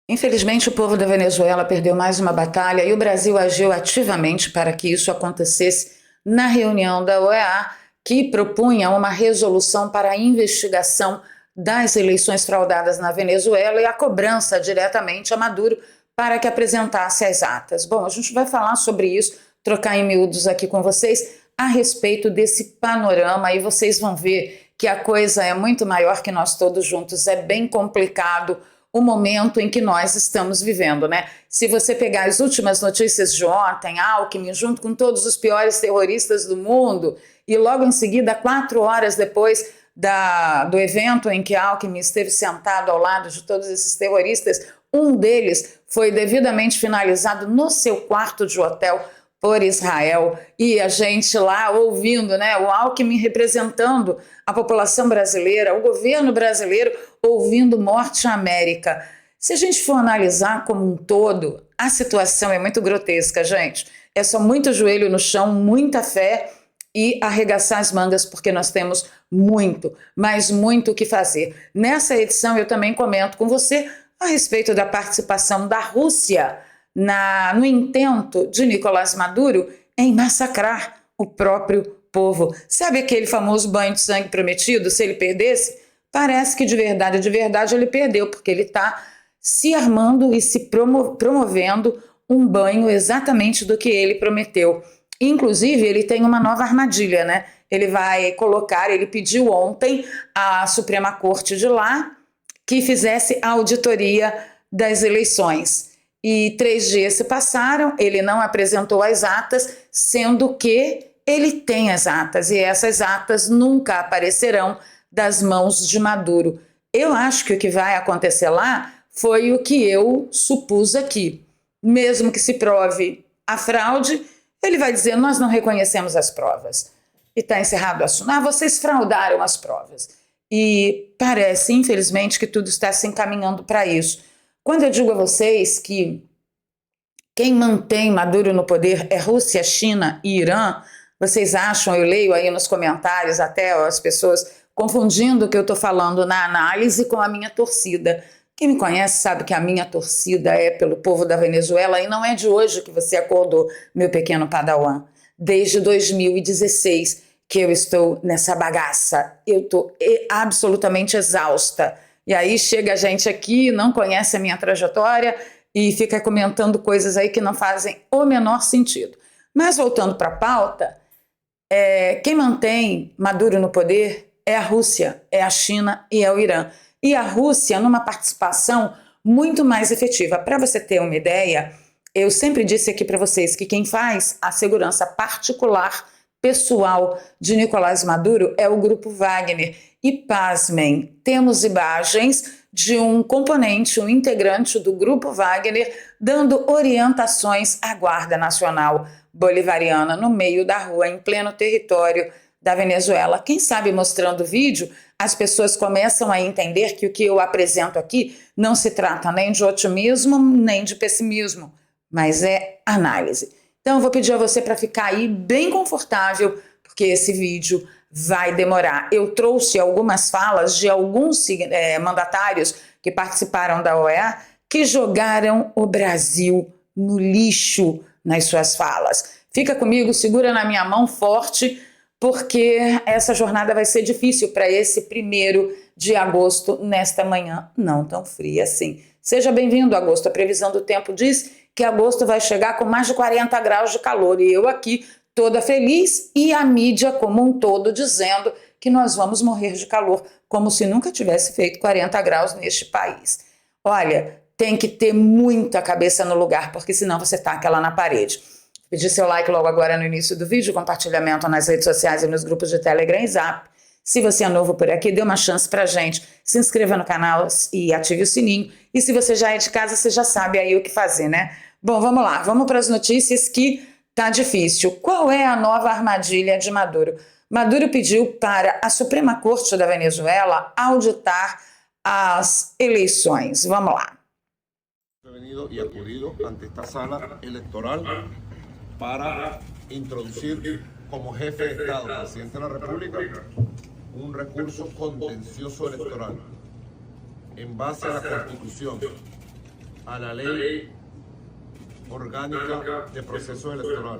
Infelizmente, o povo da Venezuela perdeu mais uma batalha e o Brasil agiu ativamente para que isso acontecesse na reunião da OEA, que propunha uma resolução para a investigação das eleições fraudadas na Venezuela e a cobrança diretamente a Maduro para que apresentasse as atas. Bom, a gente vai falar sobre isso, trocar em miúdos aqui com vocês a respeito desse panorama e vocês vão ver que a coisa é muito maior que nós todos juntos, é bem complicado o momento em que nós estamos vivendo, né? Se você pegar as últimas notícias de ontem, Alckmin, junto com todos os piores terroristas do mundo, e logo em seguida, 4 horas depois do evento em que Alckmin esteve sentado ao lado de todos esses terroristas, um deles foi devidamente finalizado no seu quarto de hotel por Israel, e a gente lá ouvindo, né, o Alckmin representando a população brasileira, o governo brasileiro ouvindo Morte América. Se a gente for analisar como um todo, a situação é muito grotesca, gente. É só muito joelho no chão, muita fé e arregaçar as mangas, porque nós temos muito, mas muito o que fazer. Nessa edição eu também comento com você a respeito da participação da Rússia no intento de Nicolás Maduro em massacrar o próprio povo. Sabe aquele famoso banho de sangue prometido? Se ele perdesse, parece que de verdade ele perdeu, porque ele está se armando e se promovendo um banho exatamente do que ele prometeu. Inclusive, ele tem uma nova armadilha, né? Ele pediu ontem à Suprema Corte de lá que fizesse a auditoria das eleições. E 3 dias se passaram, ele não apresentou as atas, sendo que ele tem as atas, e essas atas nunca aparecerão das mãos de Maduro. Eu acho que o que vai acontecer lá foi o que eu supus aqui. Mesmo que se prove a fraude, ele vai dizer: nós não reconhecemos as provas. E está encerrado o assunto. Vocês fraudaram as provas. E parece, infelizmente, que tudo está se encaminhando para isso. Quando eu digo a vocês que quem mantém Maduro no poder é Rússia, China e Irã, vocês acham, eu leio aí nos comentários até as pessoas confundindo o que eu estou falando na análise com a minha torcida. Quem me conhece sabe que a minha torcida é pelo povo da Venezuela, e não é de hoje que você acordou, meu pequeno padawan. Desde 2016 que eu estou nessa bagaça. Eu estou absolutamente exausta. E aí chega a gente aqui, não conhece a minha trajetória e fica comentando coisas aí que não fazem o menor sentido. Mas voltando para a pauta, quem mantém Maduro no poder é a Rússia, é a China e é o Irã. E a Rússia numa participação muito mais efetiva. Para você ter uma ideia, eu sempre disse aqui para vocês que quem faz a segurança particular, pessoal de Nicolás Maduro é o Grupo Wagner. E pasmem, temos imagens de um componente, um integrante do Grupo Wagner, dando orientações à Guarda Nacional Bolivariana no meio da rua, em pleno território da Venezuela. Quem sabe mostrando o vídeo, as pessoas começam a entender que o que eu apresento aqui não se trata nem de otimismo, nem de pessimismo, mas é análise. Então eu vou pedir a você para ficar aí bem confortável, porque esse vídeo vai demorar. Eu trouxe algumas falas de alguns mandatários que participaram da OEA que jogaram o Brasil no lixo nas suas falas. Fica comigo, segura na minha mão forte, porque essa jornada vai ser difícil para esse 1º de agosto, nesta manhã não tão fria assim. Seja bem-vindo, agosto. A previsão do tempo diz que agosto vai chegar com mais de 40 graus de calor, e eu aqui toda feliz, e a mídia como um todo dizendo que nós vamos morrer de calor, como se nunca tivesse feito 40 graus neste país. Olha, tem que ter muita cabeça no lugar, porque senão você taca ela na parede. Pedir seu like logo agora no início do vídeo, compartilhamento nas redes sociais e nos grupos de Telegram e Zap. Se você é novo por aqui, dê uma chance pra gente, se inscreva no canal e ative o sininho. E se você já é de casa, você já sabe aí o que fazer, né? Bom, vamos lá, vamos para as notícias que tá difícil. Qual é a nova armadilha de Maduro? Maduro pediu para a Suprema Corte da Venezuela auditar as eleições. Vamos lá. Venido y acudido ante esta sala electoral para introducir como jefe de Estado, presidente de la República, un recurso contencioso electoral en base a la Constitución a la ley orgânica de processo eleitoral,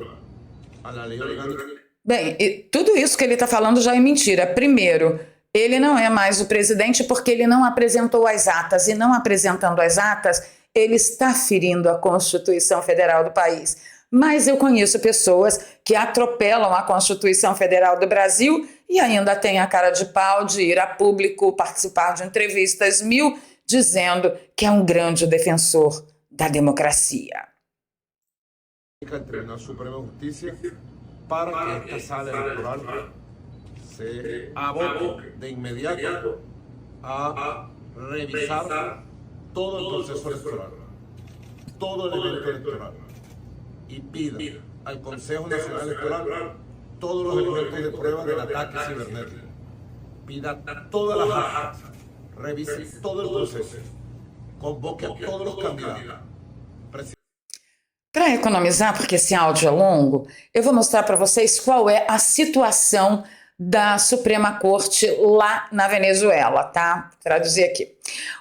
a la lei orgânica. Bem, e tudo isso que ele está falando já é mentira. Primeiro, ele não é mais o presidente porque ele não apresentou as atas, e não apresentando as atas, ele está ferindo a Constituição Federal do país. Mas eu conheço pessoas que atropelam a Constituição Federal do Brasil e ainda têm a cara de pau de ir a público participar de entrevistas mil, dizendo que é um grande defensor da democracia. El Tribunal Supremo de Justicia para que esta sala electoral se aboque de inmediato a revisar todo el proceso electoral, todo el evento electoral, y pida al Consejo Nacional Electoral todos los elementos de prueba del ataque cibernético, pida todas las actas, revise todo el proceso, convoque a todos los candidatos. Para economizar, porque esse áudio é longo, eu vou mostrar para vocês qual é a situação da Suprema Corte lá na Venezuela, tá? Vou traduzir aqui.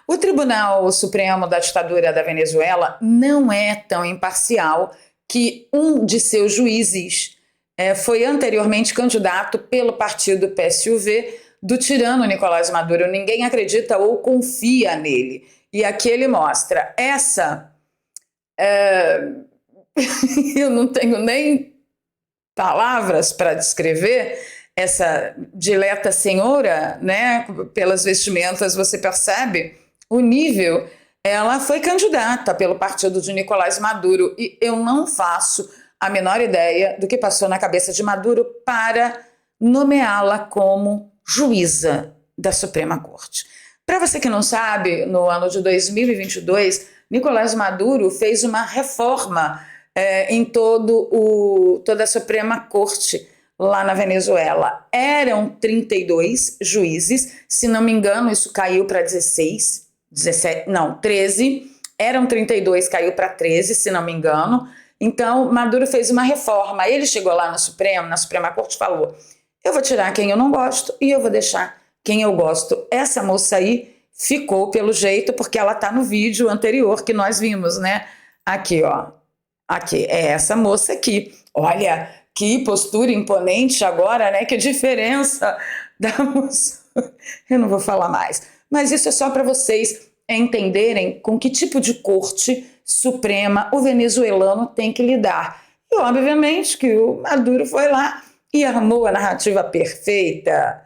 O Tribunal Supremo da ditadura da Venezuela não é tão imparcial que um de seus juízes foi anteriormente candidato pelo partido PSUV do tirano Nicolás Maduro. Ninguém acredita ou confia nele. E aqui ele mostra eu não tenho nem palavras para descrever essa dileta senhora, né? Pelas vestimentas você percebe o nível. Ela foi candidata pelo partido de Nicolás Maduro e eu não faço a menor ideia do que passou na cabeça de Maduro para nomeá-la como juíza da Suprema Corte. Para você que não sabe, no ano de 2022, Nicolás Maduro fez uma reforma em toda a Suprema Corte lá na Venezuela. Eram 32 juízes, se não me engano, isso caiu para 13. Eram 32, caiu para 13, se não me engano. Então, Maduro fez uma reforma. Ele chegou lá na Suprema Corte, falou: eu vou tirar quem eu não gosto e eu vou deixar quem eu gosto. Essa moça aí ficou pelo jeito, porque ela está no vídeo anterior que nós vimos, né? Aqui, ó. Aqui, é essa moça aqui. Olha, que postura imponente agora, né? Que diferença da moça. Eu não vou falar mais. Mas isso é só para vocês entenderem com que tipo de corte suprema o venezuelano tem que lidar. E, obviamente, que o Maduro foi lá e armou a narrativa perfeita.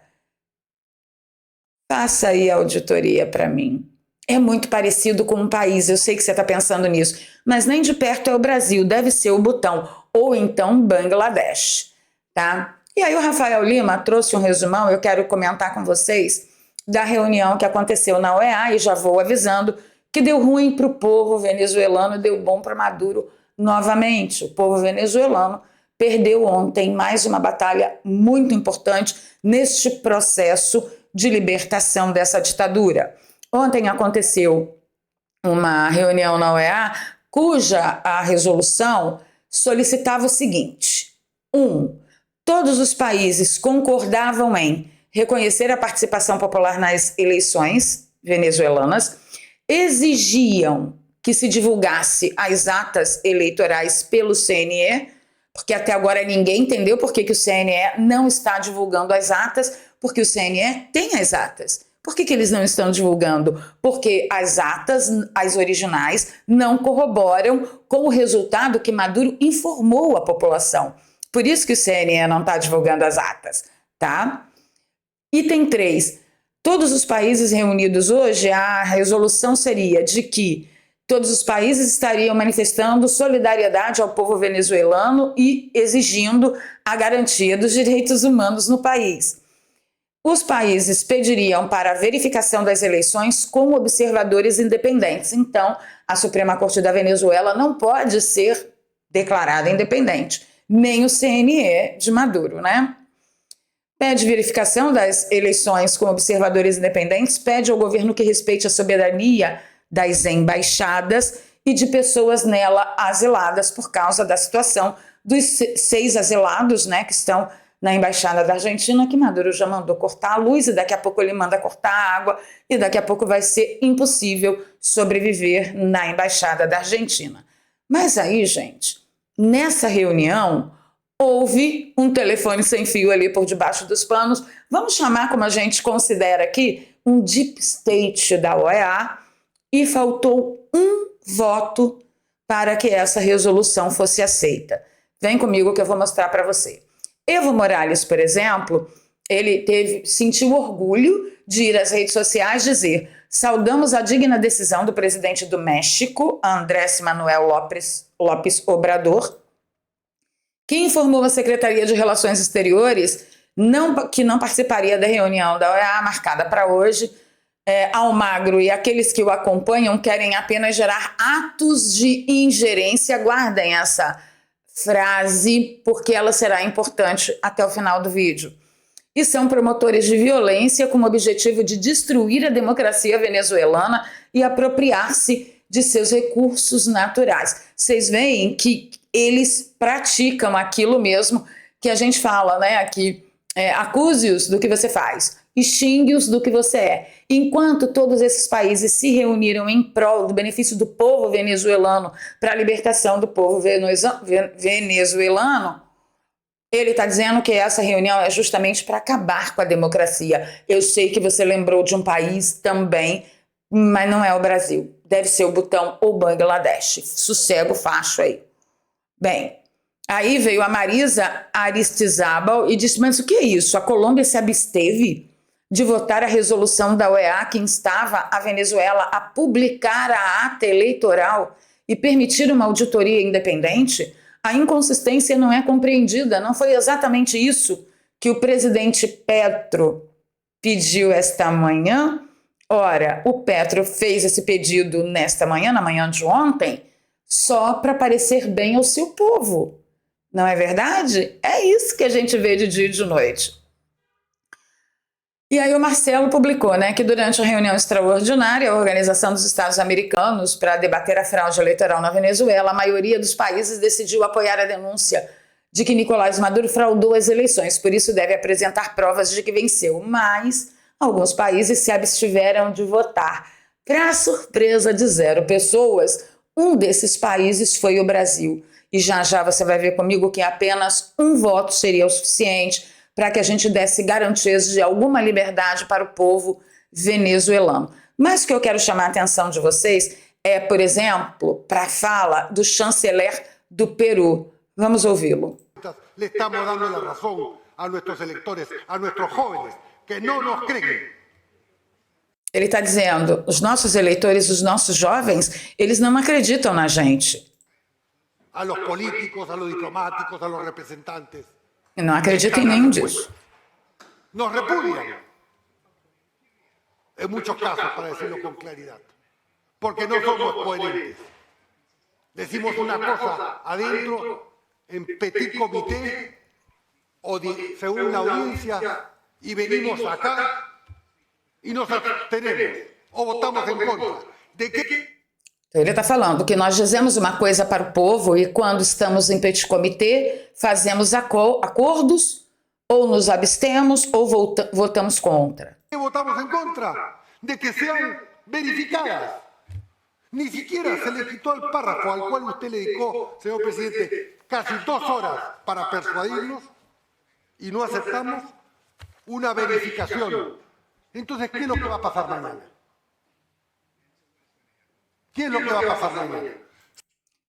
Faça aí a auditoria para mim. É muito parecido com um país, eu sei que você está pensando nisso, mas nem de perto é o Brasil, deve ser o Butão, ou então Bangladesh, tá? E aí o Rafael Lima trouxe um resumão, eu quero comentar com vocês da reunião que aconteceu na OEA, e já vou avisando que deu ruim para o povo venezuelano e deu bom para Maduro novamente. O povo venezuelano perdeu ontem mais uma batalha muito importante neste processo de libertação dessa ditadura. Ontem aconteceu uma reunião na OEA cuja a resolução solicitava o seguinte: 1. Todos os países concordavam em reconhecer a participação popular nas eleições venezuelanas, exigiam que se divulgasse as atas eleitorais pelo CNE, porque até agora ninguém entendeu por que o CNE não está divulgando as atas, porque o CNE tem as atas. Por que eles não estão divulgando? Porque as atas, as originais, não corroboram com o resultado que Maduro informou à população. Por isso que o CNE não está divulgando as atas, tá? Item 3. Todos os países reunidos hoje, a resolução seria de que todos os países estariam manifestando solidariedade ao povo venezuelano e exigindo a garantia dos direitos humanos no país. Os países pediriam para a verificação das eleições com observadores independentes. Então, a Suprema Corte da Venezuela não pode ser declarada independente, nem o CNE de Maduro, né? Pede verificação das eleições com observadores independentes, pede ao governo que respeite a soberania das embaixadas e de pessoas nela asiladas por causa da situação dos 6 asilados, né, que estão na embaixada da Argentina, que Maduro já mandou cortar a luz e daqui a pouco ele manda cortar a água e daqui a pouco vai ser impossível sobreviver na embaixada da Argentina. Mas aí, gente, nessa reunião houve um telefone sem fio ali por debaixo dos panos, vamos chamar como a gente considera aqui um deep state da OEA, e faltou um voto para que essa resolução fosse aceita. Vem comigo que eu vou mostrar para você. Evo Morales, por exemplo, ele sentiu orgulho de ir às redes sociais dizer: saudamos a digna decisão do presidente do México, Andrés Manuel López Obrador, que informou a Secretaria de Relações Exteriores que não participaria da reunião da OEA marcada para hoje. Almagro e aqueles que o acompanham querem apenas gerar atos de ingerência. Guardem essa frase, porque ela será importante até o final do vídeo. E são promotores de violência com o objetivo de destruir a democracia venezuelana e apropriar-se de seus recursos naturais. Vocês veem que eles praticam aquilo mesmo que a gente fala, né? Aqui, acuse-os do que você faz e xingue-os do que você é. Enquanto todos esses países se reuniram em prol do benefício do povo venezuelano para a libertação do povo venezuelano, ele está dizendo que essa reunião é justamente para acabar com a democracia. Eu sei que você lembrou de um país também, mas não é o Brasil. Deve ser o Butão ou Bangladesh. Sossego facho aí. Bem, aí veio a Marisa Aristizábal e disse: mas o que é isso? A Colômbia se absteve de votar a resolução da OEA que instava a Venezuela a publicar a ata eleitoral e permitir uma auditoria independente? A inconsistência não é compreendida. Não foi exatamente isso que o presidente Petro pediu esta manhã? Ora, o Petro fez esse pedido nesta manhã, na manhã de ontem, só para parecer bem ao seu povo. Não é verdade? É isso que a gente vê de dia e de noite. E aí o Marcelo publicou, né, que durante a reunião extraordinária, a Organização dos Estados Americanos, para debater a fraude eleitoral na Venezuela, a maioria dos países decidiu apoiar a denúncia de que Nicolás Maduro fraudou as eleições, por isso deve apresentar provas de que venceu. Mas alguns países se abstiveram de votar. Para surpresa de 0 pessoas, um desses países foi o Brasil. E já já você vai ver comigo que apenas um voto seria o suficiente para que a gente desse garantias de alguma liberdade para o povo venezuelano. Mas o que eu quero chamar a atenção de vocês é, por exemplo, para a fala do chanceler do Peru. Vamos ouvi-lo. Le estamos dando a razão a nossos eleitores, a nossos jovens, que não nos creem. Ele está dizendo, os nossos eleitores, os nossos jovens, eles não acreditam na gente. A los políticos, a los diplomáticos, a los representantes. E não acreditam em nenhum disso. Nos repudian. En muchos casos, para decirlo con claridad. Porque no somos coherentes. Decimos una cosa adentro, en petit comité, o según la audiencia, y venimos acá y nos abstenemos, o votamos en contra. ¿De qué? Então ele está falando que nós dizemos uma coisa para o povo e quando estamos em petit comité, fazemos acordos, ou nos abstemos, ou votamos contra. Votamos en contra de que sean verificadas. Ni siquiera se le quitó el párrafo al cual usted le dedicó, señor presidente, casi 2 horas para persuadirnos y no aceptamos una verificación. Entonces, ¿qué es lo que va a pasar mañana? ¿Qué es lo que va a pasar mañana?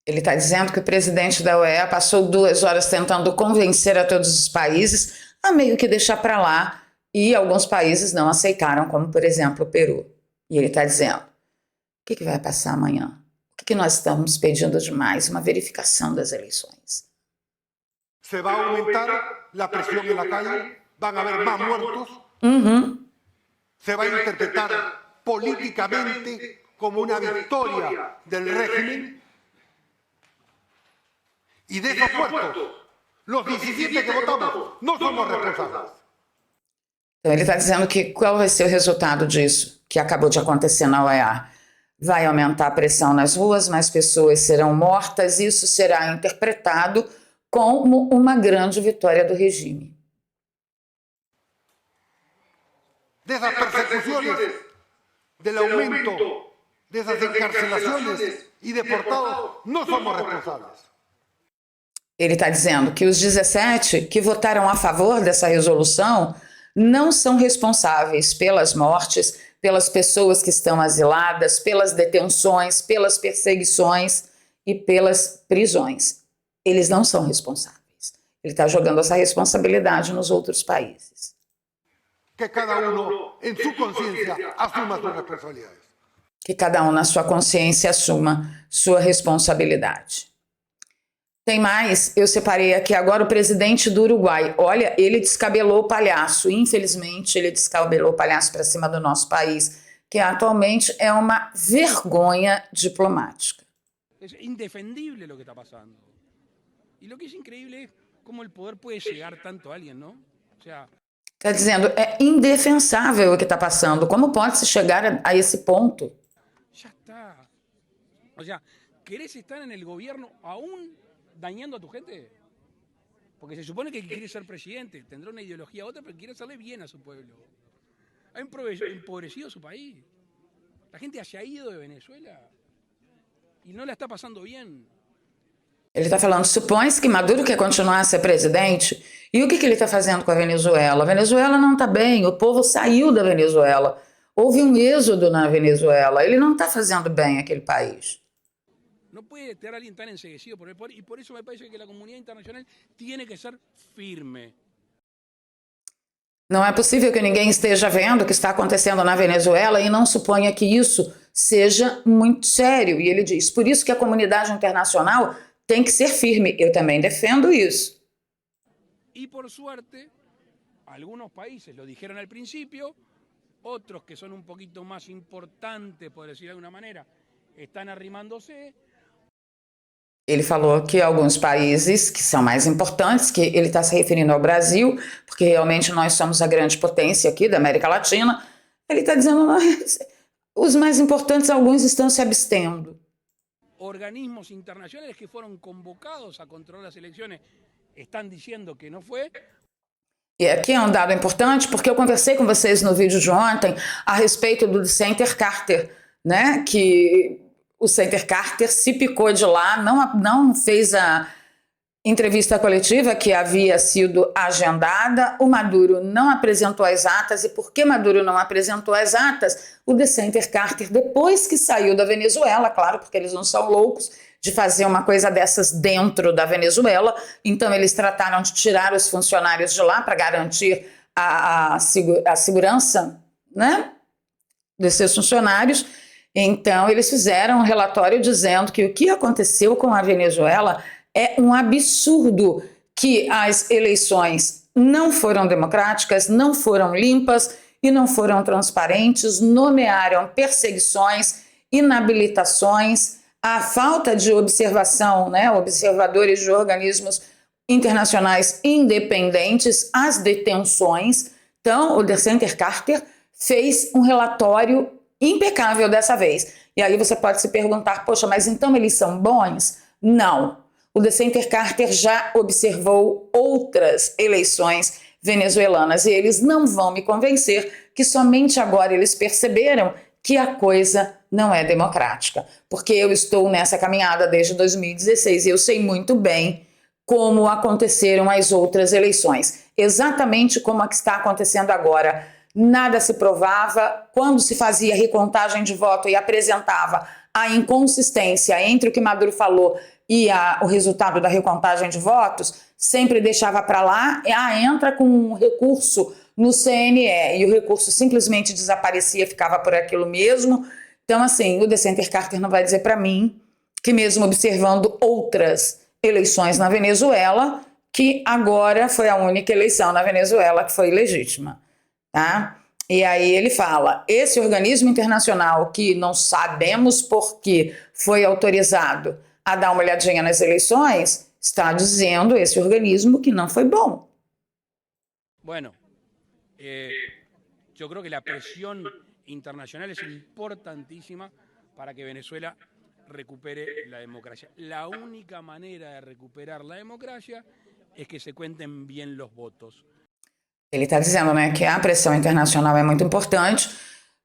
Ele está dizendo que o presidente da OEA passou 2 horas tentando convencer a todos os países a meio que deixar para lá e alguns países não aceitaram, como por exemplo o Peru. E ele está dizendo, o que vai passar amanhã? O que nós estamos pedindo demais? Uma verificação das eleições. Se vai aumentar a pressão na calle, vão haver mais mortos, se vai interpretar politicamente como una victoria del régimen, y de esos muertos, los 17 que votamos, no somos responsables. Então ele está dizendo que qual vai ser o resultado disso que acabou de acontecer na OEA? Vai aumentar a pressão nas ruas, mais pessoas serão mortas, e isso será interpretado como uma grande vitória do regime. de esas persecuciones, del aumento de esas encarcelaciones y deportados, no somos responsables. Ele está dizendo que os 17 que votaram a favor dessa resolução não são responsáveis pelas mortes, pelas pessoas que estão asiladas, pelas detenções, pelas perseguições e pelas prisões. Eles não são responsáveis. Ele está jogando essa responsabilidade nos outros países. Que cada uno en su conciencia asuma sus responsabilidades. Que cada um na sua consciência assuma sua responsabilidade. Tem mais, eu separei aqui agora o presidente do Uruguai. Olha, ele descabelou o palhaço. Infelizmente, ele descabelou o palhaço para cima do nosso país, que atualmente é uma vergonha diplomática. É indefendible o que está passando. E o que é incrível é como o poder pode chegar tanto a alguém, não? Está dizendo, é indefensável o que está passando. Como pode se chegar a esse ponto? Já está. O sea, ¿querés estar en el gobierno aún dañando a tu gente? Porque se supone que quiere ser presidente, tendrá una ideología otra, pero quiere hacerle bien a su pueblo. Ha empobrecido su país. La gente se ha ido de Venezuela y no la está pasando bien. Ele está falando, supõe-se que Maduro quer continuar a ser presidente, e o que ele está fazendo com a Venezuela? A Venezuela não está bem, o povo saiu da Venezuela, houve um êxodo na Venezuela, ele não está fazendo bem aquele país. No puede ter alguien tan enseguecido por el poder, y por eso me parece que la comunidad internacional tiene que ser firme. Não é possível que ninguém esteja vendo o que está acontecendo na Venezuela e não suponha que isso seja muito sério. E ele diz, por isso que a comunidade internacional tem que ser firme. Eu também defendo isso. Y por suerte, algunos países lo dijeron al principio, otros que son un poquito más importantes, por decir de alguna manera, están arrimándose. Ele falou que alguns países que são mais importantes, que ele está se referindo ao Brasil, porque realmente nós somos a grande potência aqui da América Latina, ele está dizendo os mais importantes, alguns estão se abstendo. Organismos internacionales que fueron convocados a controlar las elecciones están diciendo que no fue. E aqui é um dado importante, porque eu conversei com vocês no vídeo de ontem a respeito do Center Carter, né? Que o Center Carter se picou de lá, não fez a entrevista coletiva que havia sido agendada, o Maduro não apresentou as atas, e porque Maduro não apresentou as atas, o Center Carter, depois que saiu da Venezuela, claro, porque eles não são loucos de fazer uma coisa dessas dentro da Venezuela, então eles trataram de tirar os funcionários de lá para garantir a segurança, né, desses funcionários. Então, eles fizeram um relatório dizendo que o que aconteceu com a Venezuela é um absurdo, que as eleições não foram democráticas, não foram limpas e não foram transparentes, nomearam perseguições, inabilitações, a falta de observação, né, observadores de organismos internacionais independentes, as detenções. Então, o Center Carter fez um relatório impecável dessa vez. E aí você pode se perguntar, poxa, mas então eles são bons? Não. O Center Carter já observou outras eleições venezuelanas e eles não vão me convencer que somente agora eles perceberam que a coisa não é democrática. Porque eu estou nessa caminhada desde 2016 e eu sei muito bem como aconteceram as outras eleições. Exatamente como a que está acontecendo agora. Nada se provava, quando se fazia recontagem de voto e apresentava a inconsistência entre o que Maduro falou e o resultado da recontagem de votos, sempre deixava para lá, entra com um recurso no CNE, e o recurso simplesmente desaparecia, ficava por aquilo mesmo. Então, assim, o Center Carter não vai dizer para mim que mesmo observando outras eleições na Venezuela, que agora foi a única eleição na Venezuela que foi legítima. Tá? E aí ele fala, esse organismo internacional que não sabemos por que foi autorizado a dar uma olhadinha nas eleições, está dizendo esse organismo que não foi bom. Bueno, yo creo que la presión internacional es importantísima para que Venezuela recupere la democracia. La única manera de recuperar la democracia es que se cuenten bien los votos. Ele está dizendo, né, que a pressão internacional é muito importante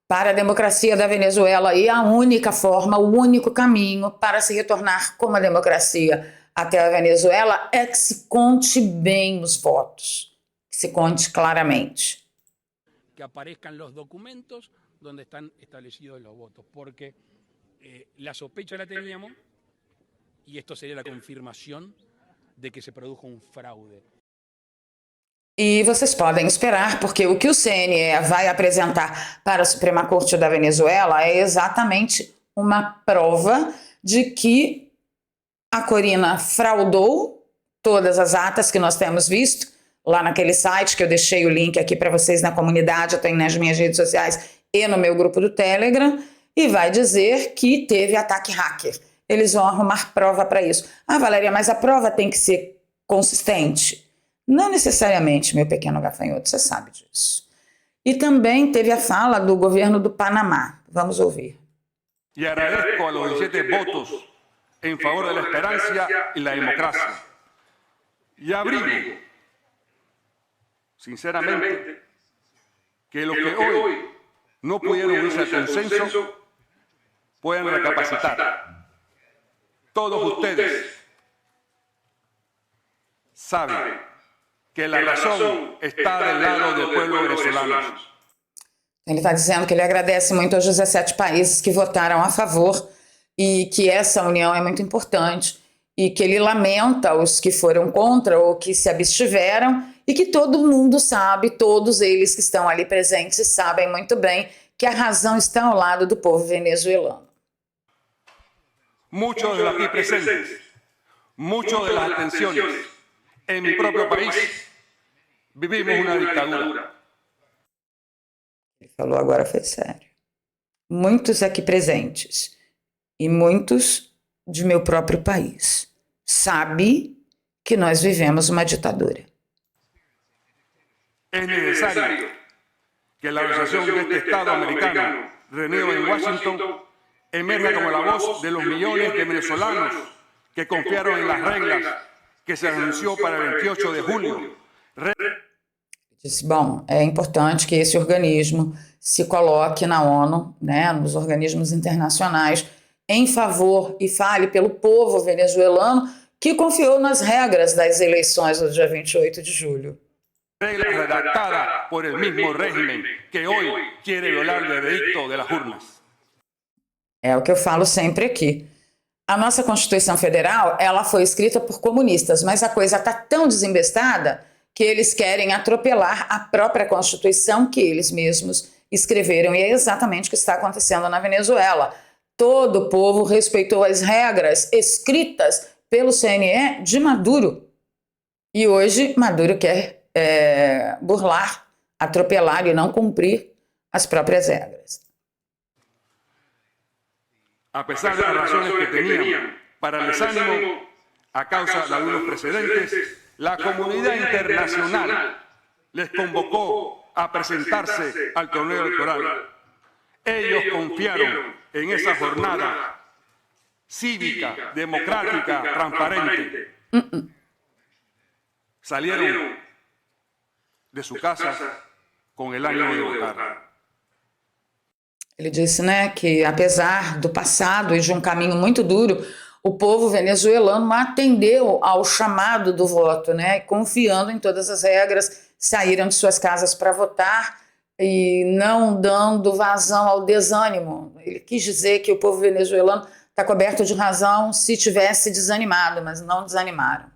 para a democracia da Venezuela e a única forma, o único caminho para se retornar como a democracia até a Venezuela é que se conte bem os votos, que se conte claramente. Que aparezcan los documentos donde están establecidos los votos, porque la sospecha la teníamos y esto sería la confirmación de que se produjo un fraude. E vocês podem esperar, porque o que o CNE vai apresentar para a Suprema Corte da Venezuela é exatamente uma prova de que a Corina fraudou todas as atas que nós temos visto lá naquele site, que eu deixei o link aqui para vocês na comunidade, eu tenho nas minhas redes sociais e no meu grupo do Telegram, e vai dizer que teve ataque hacker. Eles vão arrumar prova para isso. Ah, Valéria, mas a prova tem que ser consistente. Não necessariamente, meu pequeno gafanhoto, você sabe disso. E também teve a fala do governo do Panamá. Vamos ouvir. Y agradezco a los 17 votos en favor de la esperanza y la democracia. Y abrigo, sinceramente, que los que hoy no pudieron unirse al consenso puedan recapacitar. Todos ustedes saben que la razón está del lado del pueblo venezolano. Ele está dizendo que ele agradece muito aos 17 países que votaram a favor e que essa união é muito importante e que ele lamenta os que foram contra ou que se abstiveram e que todo mundo sabe, todos eles que estão ali presentes sabem muito bem que a razão está ao lado do povo venezuelano. Muchos de los aquí presentes, muchos de las atenciones en mi propio país, vivimos una dictadura. Ele falou agora foi sério. Muitos aqui presentes e muitos de meu próprio país sabe que nós vivemos uma ditadura. Es necesario que la organización de este Estado americano, reunido en Washington, emerja como la voz de los millones de venezolanos que confiaron en las reglas que se anunció para el 28 de julio. Disse, bom, é importante que esse organismo se coloque na ONU, né, nos organismos internacionais, em favor e fale pelo povo venezuelano que confiou nas regras das eleições do dia 28 de julho. Reglas redactadas por el mismo régimen que hoy quiere violar el veredicto de las urnas. É o que eu falo sempre aqui. A nossa Constituição Federal, ela foi escrita por comunistas, mas a coisa está tão desembestada que eles querem atropelar a própria Constituição que eles mesmos escreveram. E é exatamente o que está acontecendo na Venezuela. Todo o povo respeitou as regras escritas pelo CNE de Maduro. E hoje Maduro quer burlar, atropelar e não cumprir as próprias regras. A pesar de las razones que tenían para el desánimo a causa de algunos precedentes, la comunidad internacional les convocó a presentarse al torneo electoral. Ellos confiaron en esa jornada cívica, democrática, transparente. Salieron de su casa com el ánimo de votar. Ele disse, né, que apesar do passado e de um caminho muito duro, o povo venezuelano atendeu ao chamado do voto, né, confiando em todas as regras, saíram de suas casas para votar e não dando vazão ao desânimo. Ele quis dizer que o povo venezuelano está coberto de razão se tivesse desanimado, mas não desanimaram.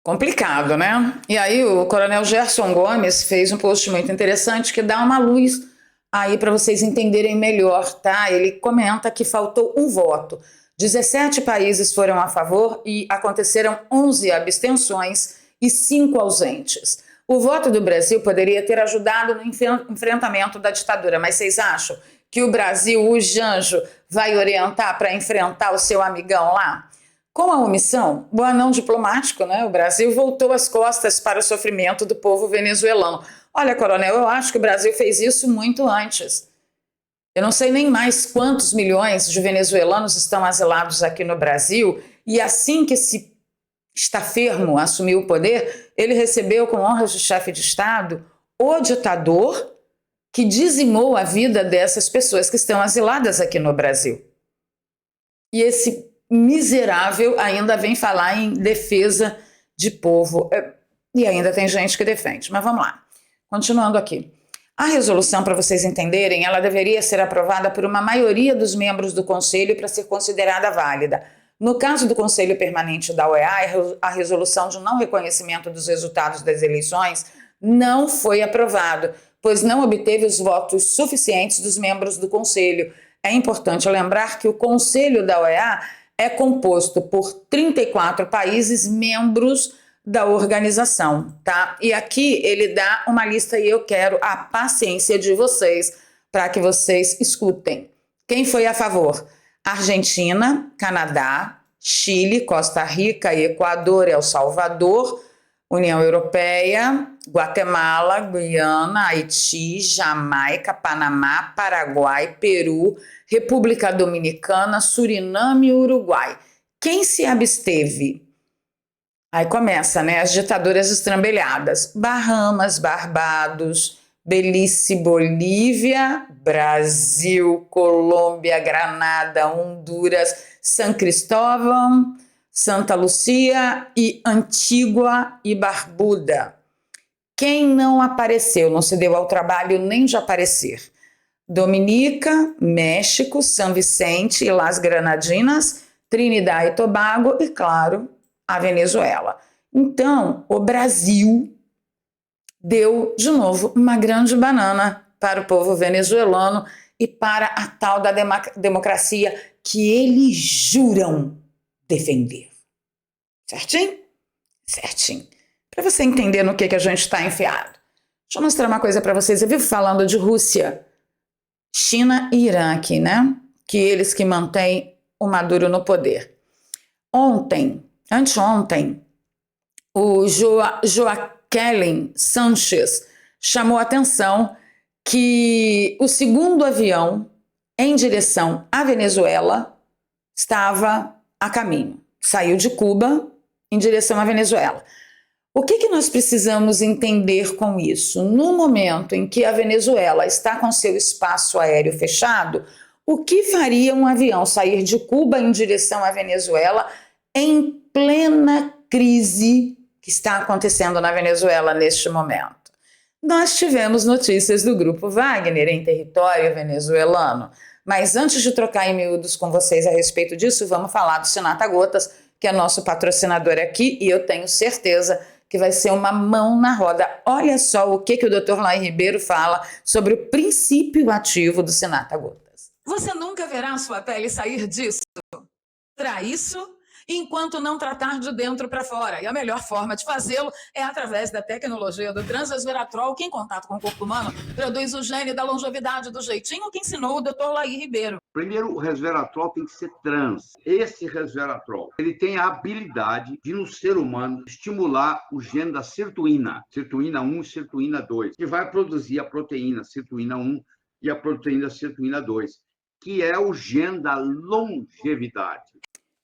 Complicado, né? E aí o coronel Gerson Gomes fez um post muito interessante que dá uma luz aí para vocês entenderem melhor, tá? Ele comenta que faltou um voto. 17 países foram a favor e aconteceram 11 abstenções e 5 ausentes. O voto do Brasil poderia ter ajudado no enfrentamento da ditadura, mas vocês acham que o Brasil, o Janjo, vai orientar para enfrentar o seu amigão lá? Com a omissão, o anão diplomático, né, o Brasil voltou as costas para o sofrimento do povo venezuelano. Olha, coronel, eu acho que o Brasil fez isso muito antes. Eu não sei nem mais quantos milhões de venezuelanos estão asilados aqui no Brasil, e assim que se Estafermo assumiu o poder, ele recebeu com honras de chefe de Estado o ditador que dizimou a vida dessas pessoas que estão asiladas aqui no Brasil. E esse miserável ainda vem falar em defesa de povo. E ainda tem gente que defende. Mas vamos lá. Continuando aqui. A resolução, para vocês entenderem, ela deveria ser aprovada por uma maioria dos membros do Conselho para ser considerada válida. No caso do Conselho Permanente da OEA, a resolução de não reconhecimento dos resultados das eleições não foi aprovada, pois não obteve os votos suficientes dos membros do Conselho. É importante lembrar que o Conselho da OEA é composto por 34 países membros da organização, tá? E aqui ele dá uma lista e eu quero a paciência de vocês para que vocês escutem. Quem foi a favor? Argentina, Canadá, Chile, Costa Rica, Equador, El Salvador, União Europeia, Guatemala, Guiana, Haiti, Jamaica, Panamá, Paraguai, Peru, República Dominicana, Suriname e Uruguai. Quem se absteve? Aí começa, né? As ditaduras estrambelhadas. Bahamas, Barbados, Belize, Bolívia, Brasil, Colômbia, Granada, Honduras, San Cristóvão, Santa Lúcia e Antígua e Barbuda. Quem não apareceu, não se deu ao trabalho nem de aparecer? Dominica, México, São Vicente e Las Granadinas, Trinidad e Tobago e, claro, a Venezuela. Então, o Brasil deu, de novo, uma grande banana para o povo venezuelano e para a tal da democracia que eles juram defender. Certinho? Certinho. Para você entender no que a gente está enfiado. Deixa eu mostrar uma coisa para vocês. Eu vivo falando de Rússia, China e Irã aqui, né? Que eles que mantêm o Maduro no poder. Anteontem, o Joaquim Sánchez chamou a atenção que o segundo avião em direção à Venezuela estava a caminho. Saiu de Cuba em direção à Venezuela. O que nós precisamos entender com isso? No momento em que a Venezuela está com seu espaço aéreo fechado, o que faria um avião sair de Cuba em direção à Venezuela em plena crise que está acontecendo na Venezuela neste momento? Nós tivemos notícias do Grupo Wagner em território venezuelano, mas antes de trocar em miúdos com vocês a respeito disso, vamos falar do Sinata Gotas, que é nosso patrocinador aqui, e eu tenho certeza que vai ser uma mão na roda. Olha só o que o Dr. Laí Ribeiro fala sobre o princípio ativo do Sinata Gotas. Você nunca verá sua pele sair disso. Para isso, enquanto não tratar de dentro para fora. E a melhor forma de fazê-lo é através da tecnologia do Transresveratrol, que em contato com o corpo humano produz o gene da longevidade do jeitinho que ensinou o Dr. Laí Ribeiro. Primeiro, o resveratrol tem que ser trans. Esse resveratrol, ele tem a habilidade de, no ser humano, estimular o gene da sirtuína, sirtuína 1 e sirtuína 2, que vai produzir a proteína sirtuína 1 e a proteína sirtuína 2, que é o gene da longevidade.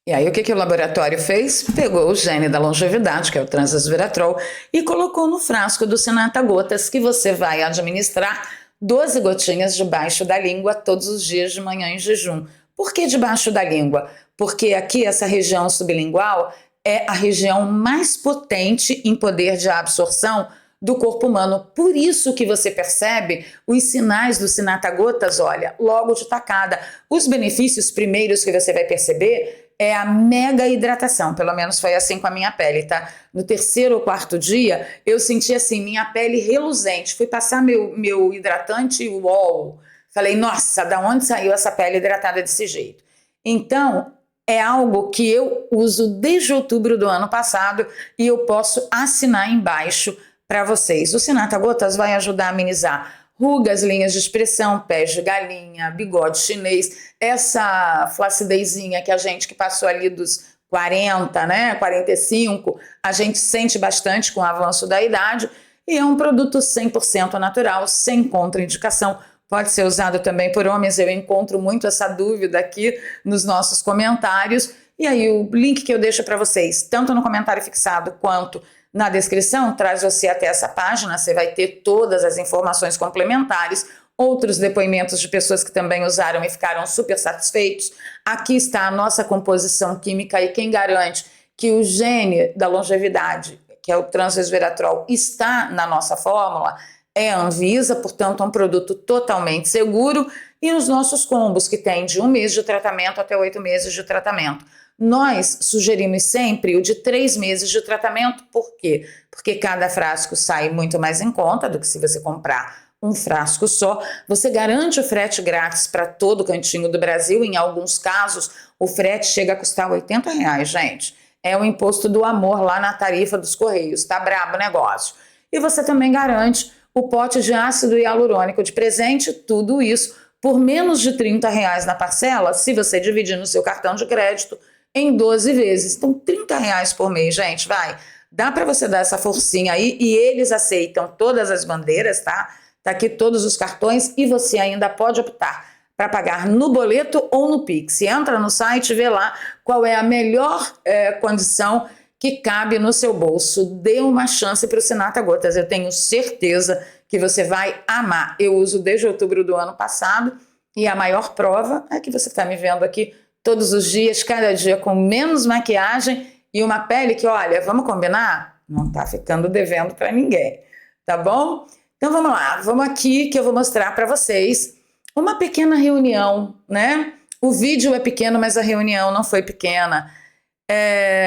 E aí o que o laboratório fez? Pegou o gene da longevidade, que é o Transresveratrol, e colocou no frasco do Sinata Gotas, que você vai administrar 12 gotinhas debaixo da língua todos os dias de manhã em jejum. Por que debaixo da língua? Porque aqui essa região sublingual é a região mais potente em poder de absorção do corpo humano. Por isso que você percebe os sinais do Sinata Gotas, olha, logo de tacada. Os benefícios primeiros que você vai perceber é a mega hidratação, pelo menos foi assim com a minha pele, tá? No terceiro ou quarto dia, eu senti assim, minha pele reluzente. Fui passar meu hidratante e uau! Falei, nossa, da onde saiu essa pele hidratada desse jeito? Então, é algo que eu uso desde outubro do ano passado e eu posso assinar embaixo para vocês. O Sinata Gotas vai ajudar a amenizar rugas, linhas de expressão, pés de galinha, bigode chinês, essa flacidezinha que a gente que passou ali dos 40, né, 45, a gente sente bastante com o avanço da idade, e é um produto 100% natural, sem contraindicação. Pode ser usado também por homens, eu encontro muito essa dúvida aqui nos nossos comentários, E aí o link que eu deixo para vocês, tanto no comentário fixado quanto na descrição, traz você até essa página, você vai ter todas as informações complementares, outros depoimentos de pessoas que também usaram e ficaram super satisfeitos. Aqui está a nossa composição química e quem garante que o gene da longevidade, que é o transresveratrol, está na nossa fórmula, é a Anvisa, portanto é um produto totalmente seguro, e os nossos combos, que tem de 1 mês de tratamento até 8 meses de tratamento. Nós sugerimos sempre o de 3 meses de tratamento, por quê? Porque cada frasco sai muito mais em conta do que se você comprar um frasco só. Você garante o frete grátis para todo o cantinho do Brasil, em alguns casos o frete chega a custar R$80, gente. É o imposto do amor lá na tarifa dos Correios, tá brabo o negócio. E você também garante o pote de ácido hialurônico de presente, tudo isso por menos de R$30 na parcela, se você dividir no seu cartão de crédito em 12 vezes. Então, R$30 por mês, gente, vai. Dá para você dar essa forcinha aí, e eles aceitam todas as bandeiras, tá? Tá aqui todos os cartões, e você ainda pode optar para pagar no boleto ou no Pix. Entra no site e vê lá qual é a melhor condição que cabe no seu bolso. Dê uma chance para o Sinatra Gotas, eu tenho certeza que você vai amar. Eu uso desde outubro do ano passado, e a maior prova é que você está me vendo aqui todos os dias, cada dia com menos maquiagem e uma pele que, olha, vamos combinar? Não tá ficando devendo para ninguém, tá bom? Então vamos lá, vamos aqui que eu vou mostrar para vocês uma pequena reunião, né? O vídeo é pequeno, mas a reunião não foi pequena.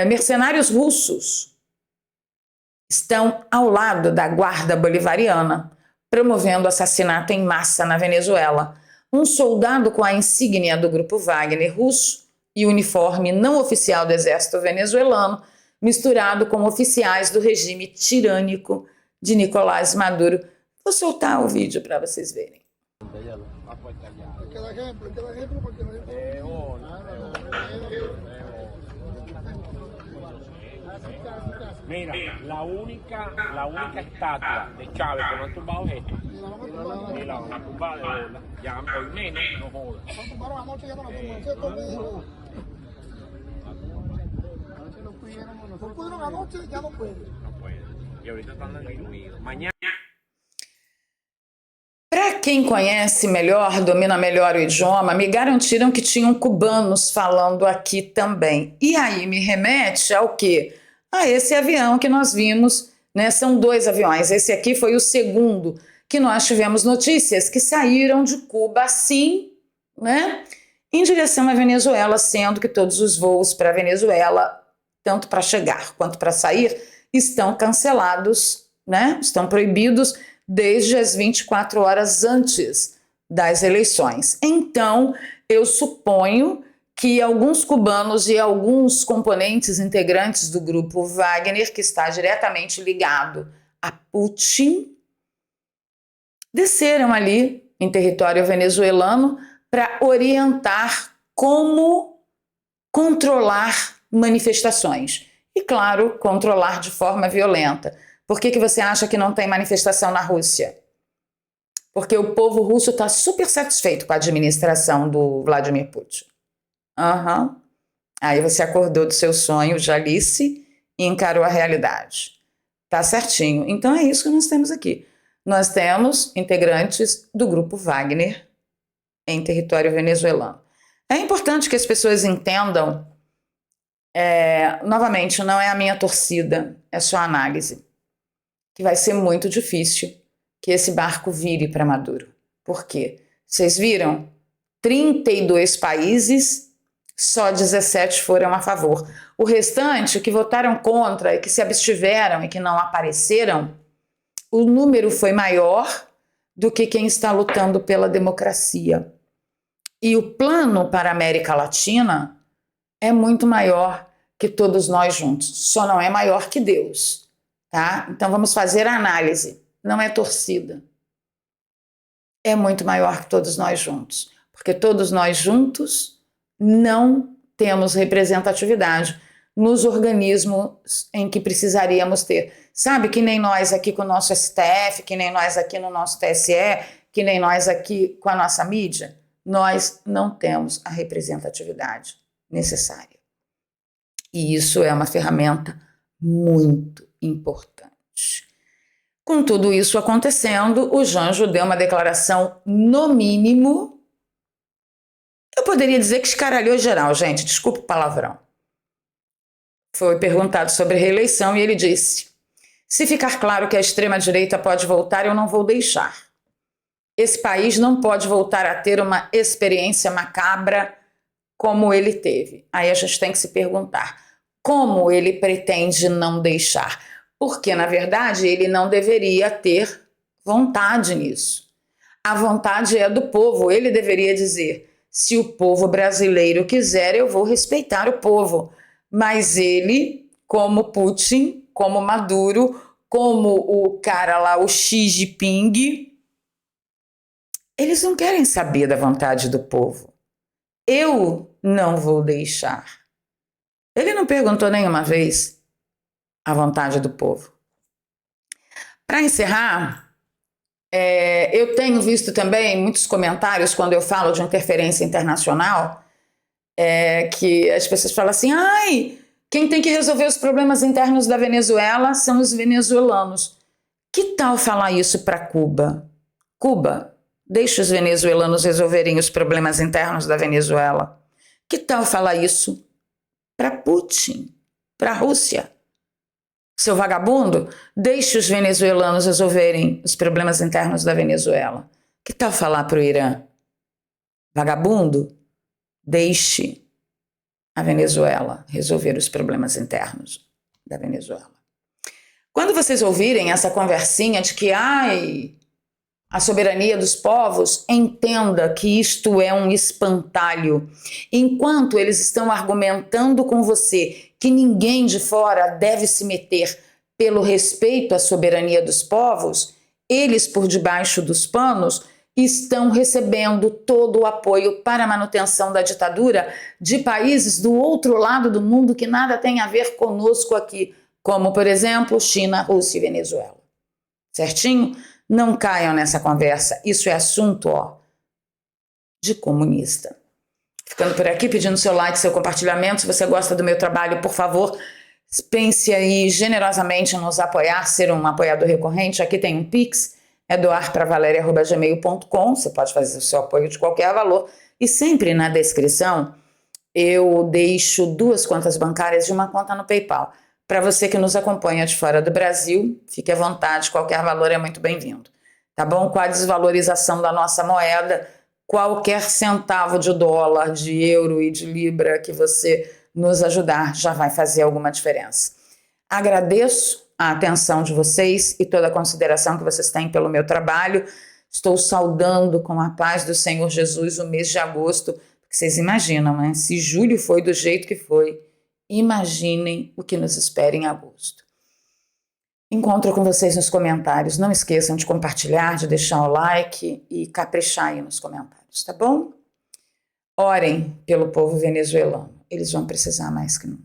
Mercenários russos estão ao lado da guarda bolivariana, promovendo assassinato em massa na Venezuela. Um soldado com a insígnia do grupo Wagner russo e uniforme não oficial do exército venezuelano, misturado com oficiais do regime tirânico de Nicolás Maduro. Vou soltar o vídeo para vocês verem. Mira, la única estatua de Chávez que no han tumbado es esta. Y la van a tumbar de bola. Ya hoy menos, no jodas. Tumbaron anoche, ya no la tumban. No pudieron anoche, ya no pueden. No pueden. Y ahorita están diluidos. Mañana. Para quem conhece melhor, domina melhor o idioma, me garantiram que tinham cubanos falando aqui também. E aí me remete ao quê? A esse avião que nós vimos, né? São 2 aviões. Esse aqui foi o segundo que nós tivemos notícias que saíram de Cuba assim, né? Em direção à Venezuela, sendo que todos os voos para a Venezuela, tanto para chegar quanto para sair, estão cancelados, né? Estão proibidos desde as 24 horas antes das eleições. Então, eu suponho que alguns cubanos e alguns componentes integrantes do grupo Wagner, que está diretamente ligado a Putin, desceram ali em território venezuelano para orientar como controlar manifestações. E, claro, controlar de forma violenta. Por que você acha que não tem manifestação na Rússia? Porque o povo russo está super satisfeito com a administração do Vladimir Putin. Aí você acordou do seu sonho de Alice e encarou a realidade. Tá certinho. Então é isso que nós temos aqui. Nós temos integrantes do grupo Wagner em território venezuelano. É importante que as pessoas entendam, novamente, não é a minha torcida, é só análise, que vai ser muito difícil que esse barco vire para Maduro. Por quê? Vocês viram? 32 países, só 17 foram a favor. O restante, que votaram contra e que se abstiveram e que não apareceram, o número foi maior do que quem está lutando pela democracia. E o plano para a América Latina é muito maior que todos nós juntos. Só não é maior que Deus, tá? Então vamos fazer a análise. Não é torcida. É muito maior que todos nós juntos. Porque todos nós juntos não temos representatividade nos organismos em que precisaríamos ter. Sabe, que nem nós aqui com o nosso STF, que nem nós aqui no nosso TSE, que nem nós aqui com a nossa mídia, nós não temos a representatividade necessária. E isso é uma ferramenta muito importante. Com tudo isso acontecendo, o Janjo deu uma declaração, no mínimo, eu poderia dizer que escaralhou geral, gente, desculpa o palavrão. Foi perguntado sobre reeleição e ele disse: se ficar claro que a extrema-direita pode voltar, eu não vou deixar. Esse país não pode voltar a ter uma experiência macabra como ele teve. Aí a gente tem que se perguntar, como ele pretende não deixar? Porque, na verdade, ele não deveria ter vontade nisso. A vontade é do povo. Ele deveria dizer: se o povo brasileiro quiser, eu vou respeitar o povo. Mas ele, como Putin, como Maduro, como o cara lá, o Xi Jinping, eles não querem saber da vontade do povo. Eu não vou deixar. Ele não perguntou nenhuma vez a vontade do povo. Para encerrar, eu tenho visto também muitos comentários quando eu falo de interferência internacional, que as pessoas falam assim: ai, quem tem que resolver os problemas internos da Venezuela são os venezuelanos. Que tal falar isso para Cuba? Cuba, deixa os venezuelanos resolverem os problemas internos da Venezuela. Que tal falar isso para Putin, para a Rússia? Seu vagabundo, deixe os venezuelanos resolverem os problemas internos da Venezuela. Que tal falar para o Irã? Vagabundo, deixe a Venezuela resolver os problemas internos da Venezuela. Quando vocês ouvirem essa conversinha de que, a soberania dos povos, entenda que isto é um espantalho. Enquanto eles estão argumentando com você que ninguém de fora deve se meter pelo respeito à soberania dos povos, eles, por debaixo dos panos, estão recebendo todo o apoio para a manutenção da ditadura de países do outro lado do mundo que nada tem a ver conosco aqui, como, por exemplo, China, Rússia e Venezuela. Certinho? Não caiam nessa conversa. Isso é assunto, de comunista. Ficando por aqui, pedindo seu like, seu compartilhamento. Se você gosta do meu trabalho, por favor, pense aí generosamente em nos apoiar, ser um apoiador recorrente. Aqui tem um Pix, é doarpravaleria@gmail.com. Você pode fazer o seu apoio de qualquer valor. E sempre na descrição eu deixo 2 contas bancárias e uma conta no PayPal. Para você que nos acompanha de fora do Brasil, fique à vontade, qualquer valor é muito bem-vindo. Tá bom? Com a desvalorização da nossa moeda, qualquer centavo de dólar, de euro e de libra que você nos ajudar já vai fazer alguma diferença. Agradeço a atenção de vocês e toda a consideração que vocês têm pelo meu trabalho. Estou saudando com a paz do Senhor Jesus o mês de agosto, porque vocês imaginam, né? Se julho foi do jeito que foi, imaginem o que nos espera em agosto. Encontro com vocês nos comentários. Não esqueçam de compartilhar, de deixar o like e caprichar aí nos comentários, tá bom? Orem pelo povo venezuelano. Eles vão precisar mais que nunca.